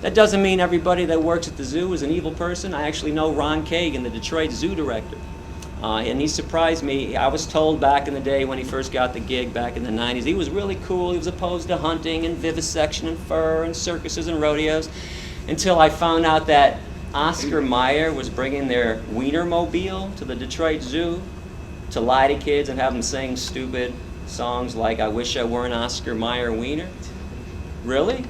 That doesn't mean everybody that works at the zoo is an evil person. I actually know Ron Kagan, the Detroit zoo director. And he surprised me. I was told back in the day when he first got the gig back in the 90s, he was really cool. He was opposed to hunting and vivisection and fur and circuses and rodeos, until I found out that Oscar Meyer was bringing their weiner mobile to the Detroit Zoo to lie to kids and have them sing stupid songs like "I Wish I Were an Oscar Mayer Wiener." Really?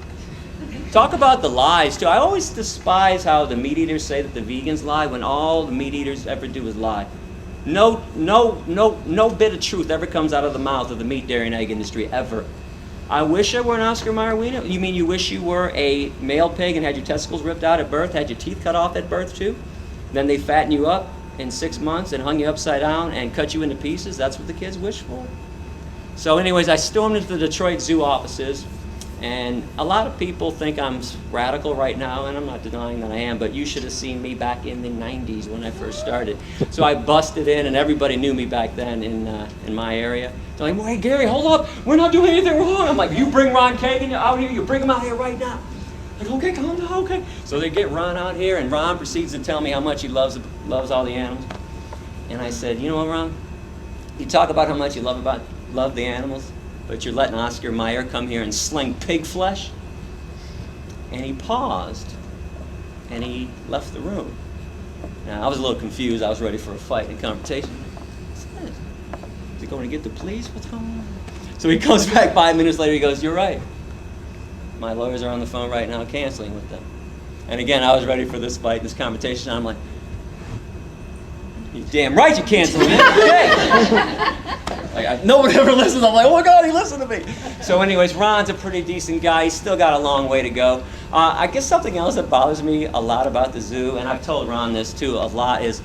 Talk about the lies too. I always despise how the meat eaters say that the vegans lie when all the meat eaters ever do is lie. No bit of truth ever comes out of the mouth of the meat, dairy, and egg industry ever. I wish I were an Oscar Mayer Wiener. You mean you wish you were a male pig and had your testicles ripped out at birth, had your teeth cut off at birth too? Then they fatten you up in 6 months and hung you upside down and cut you into pieces? That's what the kids wish for? So anyways, I stormed into the Detroit Zoo offices, and a lot of people think I'm radical right now, and I'm not denying that I am, but you should have seen me back in the 90s when I first started. So I busted in, and everybody knew me back then in my area. They're like, "Hey, Gary, hold up. We're not doing anything wrong." I'm like, "You bring Ron Kagan out here. You bring him out here right now." Like, "Okay, calm down, okay." So they get Ron out here, and Ron proceeds to tell me how much he loves all the animals. And I said, "You know what, Ron? You talk about how much you love the animals, but you're letting Oscar Mayer come here and sling pig flesh?" And he paused, and he left the room. Now, I was a little confused. I was ready for a fight and confrontation. What's this? Is he going to get the police? What's going on? So he comes back 5 minutes later. He goes, "You're right. My lawyers are on the phone right now canceling with them." And again, I was ready for this fight, this confrontation. I'm like, "You're damn right you're canceling it." No one ever listens. I'm like, "Oh my God, he listened to me." So anyways, Ron's a pretty decent guy. He's still got a long way to go. I guess something else that bothers me a lot about the zoo, and I've told Ron this too a lot, is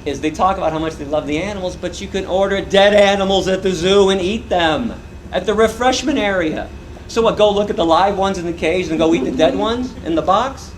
they talk about how much they love the animals, but you can order dead animals at the zoo and eat them at the refreshment area. So what, go look at the live ones in the cage and go eat the dead ones in the box?